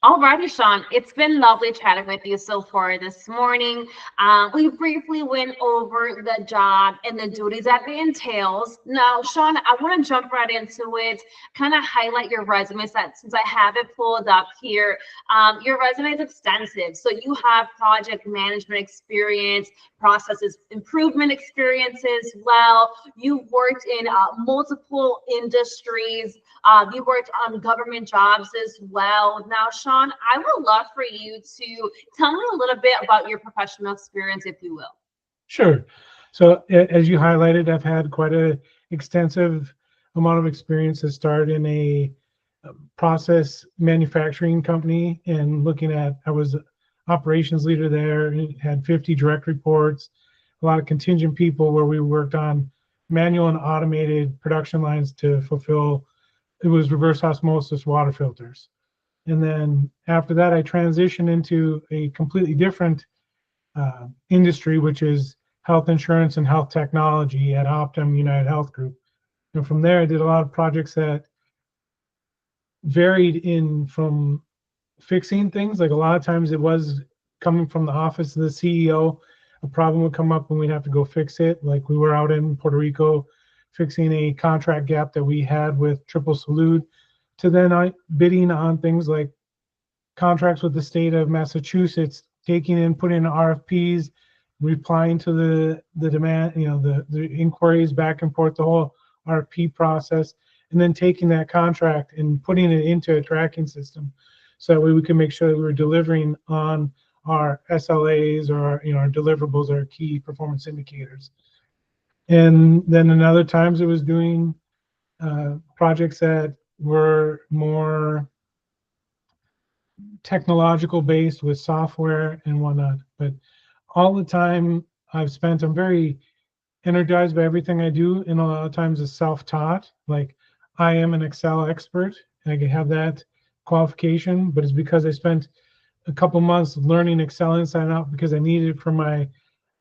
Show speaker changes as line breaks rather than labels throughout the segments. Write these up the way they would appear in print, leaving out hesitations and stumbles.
Alrighty, Sean. It's been lovely chatting with you so far this morning. We briefly went over the job and the duties that it entails. Now, Sean, I want to jump right into it, kind of highlight your resume since I have it pulled up here. Your resume is extensive. So you have project management experience, processes improvement experience as well. You've worked in multiple industries. You worked on government jobs as well. Now, Sean, I would love for you to tell me a little bit about your professional experience, if you will.
Sure. So as you highlighted, I've had quite a extensive amount of experience that started in a process manufacturing company and looking at, I was operations leader there, and had 50 direct reports, a lot of contingent people where we worked on manual and automated production lines to fulfill, it was reverse osmosis water filters. And then after that, I transitioned into a completely different industry, which is health insurance and health technology at Optum United Health Group. And from there, I did a lot of projects that varied in from fixing things. Like a lot of times it was coming from the office of the CEO, a problem would come up and we'd have to go fix it. Like we were out in Puerto Rico fixing a contract gap that we had with Triple Salute, to then bidding on things like contracts with the state of Massachusetts, taking in, putting in RFPs, replying to the demand, the inquiries back and forth, the whole RFP process, and then taking that contract and putting it into a tracking system, so that way we can make sure that we were delivering on our SLAs or our deliverables, our key performance indicators. And then in other times it was doing projects that were more technological based with software and whatnot. But all the time I've spent, I'm very energized by everything I do, and a lot of times it's self-taught. Like I am an Excel expert and I can have that qualification, but it's because I spent a couple months learning Excel inside and out because I needed it for my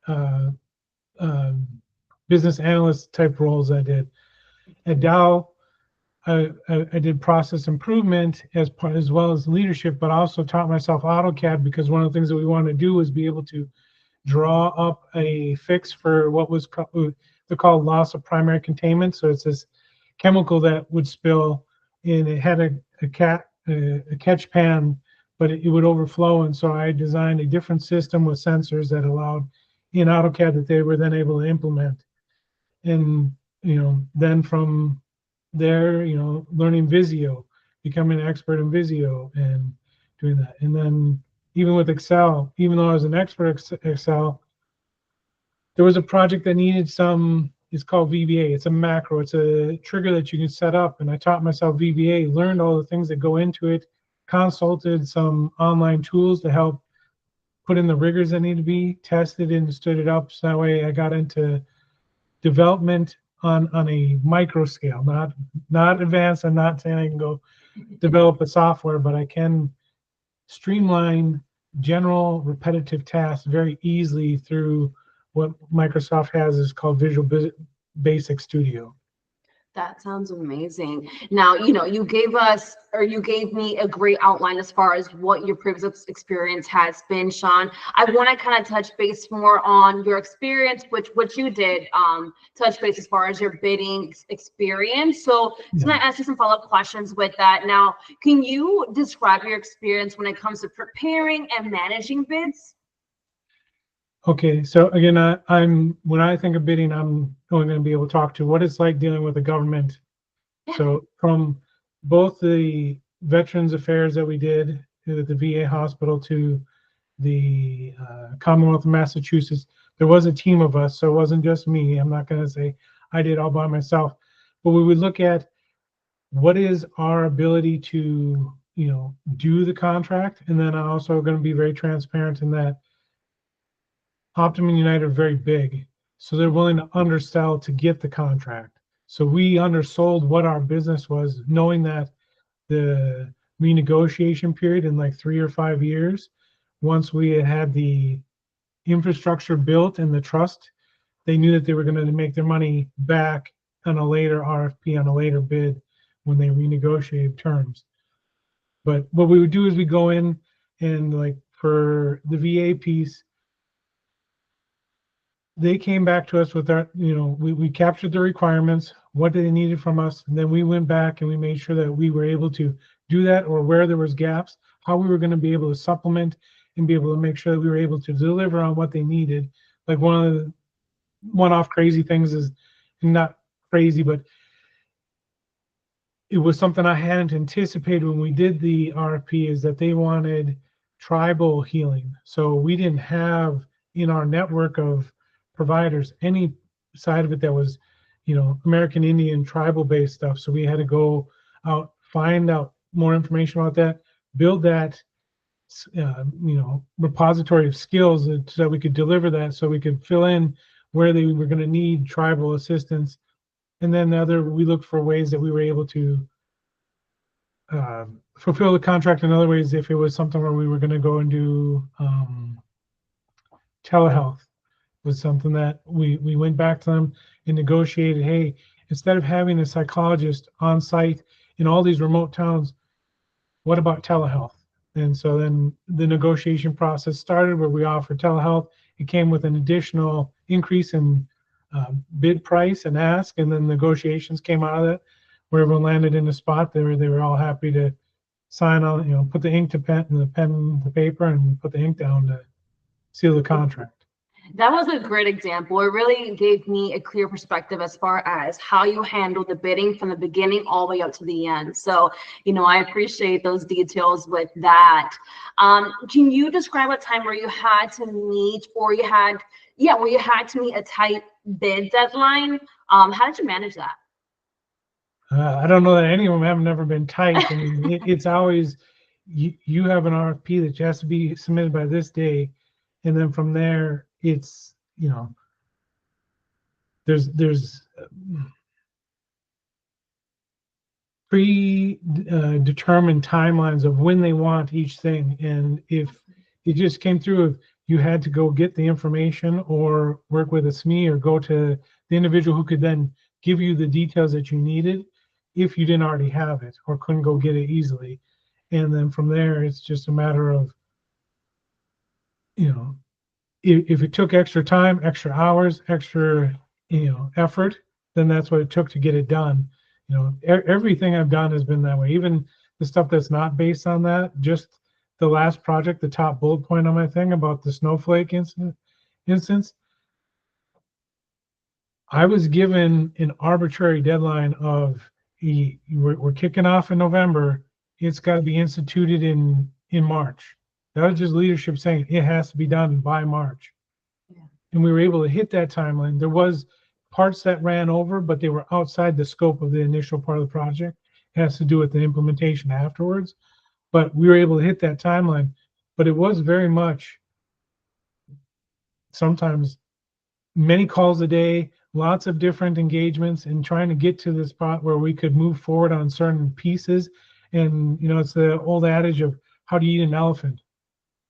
uh, uh, business analyst type roles I did. At Dow, I did process improvement as part, as well as leadership, but also taught myself AutoCAD because one of the things that we wanted to do was be able to draw up a fix for what was they're called loss of primary containment. So it's this chemical that would spill, and it had a catch pan, but it would overflow. And so I designed a different system with sensors that allowed in AutoCAD that they were then able to implement. And then from there, learning Visio, becoming an expert in Visio and doing that. And then even with Excel, even though I was an expert at Excel, there was a project that needed some, it's called VBA. It's a macro, it's a trigger that you can set up. And I taught myself VBA, learned all the things that go into it, consulted some online tools to help put in the rigors that need to be tested and stood it up. So that way I got into development on a micro scale, not advanced. I'm not saying I can go develop a software, but I can streamline general repetitive tasks very easily through what Microsoft has is called Visual Basic Studio.
That sounds amazing. Now, you gave us, or you gave me a great outline as far as what your previous experience has been, Sean. I want to kind of touch base more on your experience, which you did touch base as far as your bidding experience. So I'm going to ask you some follow-up questions with that. Now, can you describe your experience when it comes to preparing and managing bids?
Okay, so again, I'm when I think of bidding, I'm only going to be able to talk to what it's like dealing with the government. So from both the Veterans Affairs that we did at the VA hospital to the Commonwealth of Massachusetts, there was a team of us, so it wasn't just me. I'm not going to say I did all by myself, but we would look at what is our ability to, do the contract, and then I'm also going to be very transparent in that Optum and United are very big, so they're willing to undersell to get the contract. So we undersold what our business was, knowing that the renegotiation period in like 3 or 5 years, once we had the infrastructure built and the trust, they knew that they were going to make their money back on a later RFP, on a later bid when they renegotiated terms. But what we would do is we go in and like for the VA piece, they came back to us with our, we captured the requirements, what they needed from us, and then we went back and we made sure that we were able to do that, or where there was gaps, how we were going to be able to supplement and be able to make sure that we were able to deliver on what they needed. Like one of the one-off crazy things is, not crazy, but it was something I hadn't anticipated when we did the RFP, is that they wanted tribal healing. So we didn't have in our network of providers any side of it that was, American Indian tribal based stuff. So we had to go out, find out more information about that, build that, repository of skills so that we could deliver that, so we could fill in where they were going to need tribal assistance. And then we looked for ways that we were able to fulfill the contract in other ways. If it was something where we were going to go and do telehealth, was something that we went back to them and negotiated. Hey, instead of having a psychologist on site in all these remote towns, what about telehealth? And so then the negotiation process started where we offered telehealth. It came with an additional increase in bid price and ask, and then negotiations came out of it, where everyone landed in a spot. They were all happy to sign on, put the ink to pen and the pen to paper and put the ink down to seal the contract.
That was a great example. It really gave me a clear perspective as far as how you handle the bidding from the beginning all the way up to the end. So, I appreciate those details with that. Can you describe a time where you had to meet, or where you had to meet a tight bid deadline? How did you manage that?
I don't know that any of them have never been tight. I mean, it's always, you have an RFP that has to be submitted by this day, and then from there, it's, there's predetermined timelines of when they want each thing. And if it just came through, you had to go get the information or work with a SME or go to the individual who could then give you the details that you needed if you didn't already have it or couldn't go get it easily. And then from there, it's just a matter of, if it took extra time, extra hours, extra, effort, then that's what it took to get it done. Everything I've done has been that way. Even the stuff that's not based on that, just the last project, the top bullet point on my thing about the snowflake instance, I was given an arbitrary deadline of, we're kicking off in November. It's got to be instituted in March. That was just leadership saying it has to be done by March. Yeah. And we were able to hit that timeline. There was parts that ran over, but they were outside the scope of the initial part of the project. It has to do with the implementation afterwards. But we were able to hit that timeline. But it was very much sometimes many calls a day, lots of different engagements, and trying to get to the spot where we could move forward on certain pieces. And, it's the old adage of how do you eat an elephant?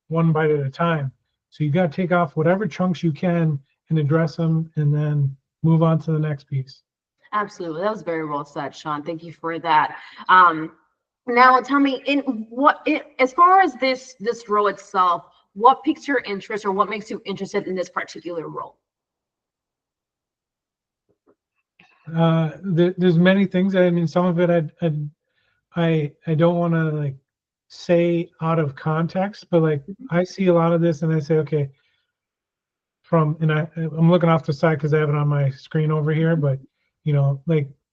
One bite at a time. So you got to take off whatever chunks you can and address them, and then move on to the next piece.
Absolutely. That was very well said, Sean. Thank you for that. Now tell me, as far as this role itself, what piques your interest, or what makes you interested in this particular role?
There's many things. I mean, some of it I don't want to say out of context, but I see a lot of this and I say, okay, I'm looking off the side because I have it on my screen over here, but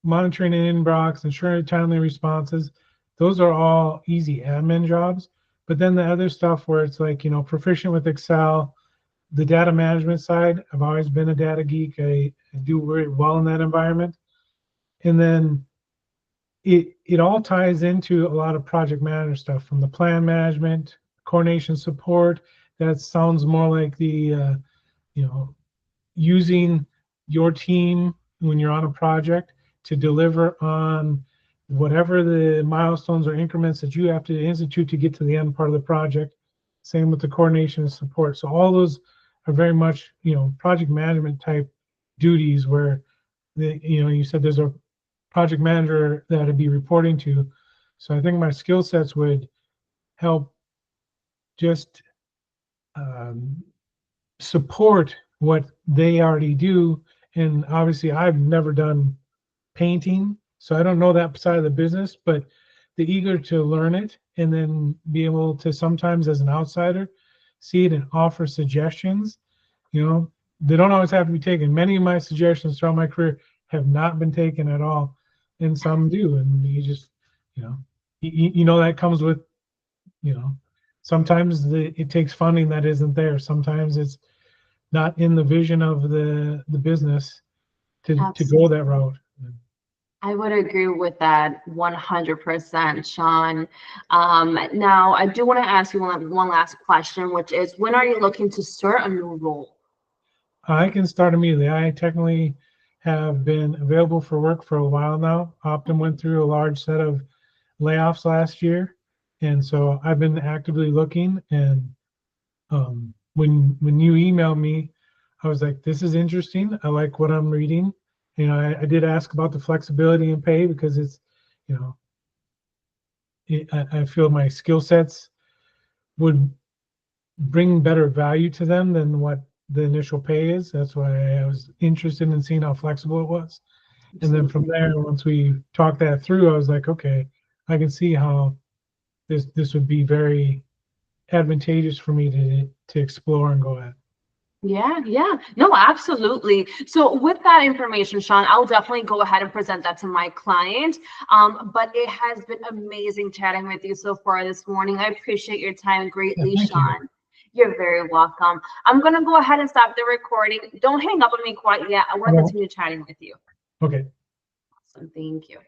monitoring an inbox, ensuring timely responses, those are all easy admin jobs. But then the other stuff where it's proficient with Excel, the data management side, I've always been a data geek. I do very well in that environment. And then it all ties into a lot of project manager stuff, from the plan management, coordination support. That sounds more like the, using your team when you're on a project to deliver on whatever the milestones or increments that you have to institute to get to the end part of the project. Same with the coordination and support. So all those are very much, project management type duties where you said there's a project manager that I'd be reporting to. So I think my skill sets would help just support what they already do. And obviously, I've never done painting, so I don't know that side of the business, but the eager to learn it and then be able to sometimes as an outsider see it and offer suggestions, you know, they don't always have to be taken. Many of my suggestions throughout my career have not been taken at all, and some do. And you just, you know, you know that comes with, you know, sometimes it takes funding that isn't there. Sometimes it's not in the vision of the business to go that route.
I would agree with that 100%, Sean. Now, I do want to ask you one last question, which is, when are you looking to start a new role?
I can start immediately. I technically have been available for work for a while now. Optum went through a large set of layoffs last year, and so I've been actively looking. And when you emailed me, I was like, "This is interesting. I like what I'm reading." You know, I did ask about the flexibility and pay because it's, you know, I feel my skill sets would bring better value to them than what the initial pay is. That's why I was interested in seeing how flexible it was. And then from there, once we talked that through, I was like, okay, I can see how this would be very advantageous for me to explore and go at.
Yeah, yeah. No, absolutely. So with that information, Sean, I'll definitely go ahead and present that to my client. But it has been amazing chatting with you so far this morning. I appreciate your time
Yeah,
greatly,
thank you.
Sean. You're very welcome. I'm gonna go ahead and stop the recording. Don't hang up on me quite yet. I want to
Well,
continue chatting with you.
okay.
Awesome. Thank you.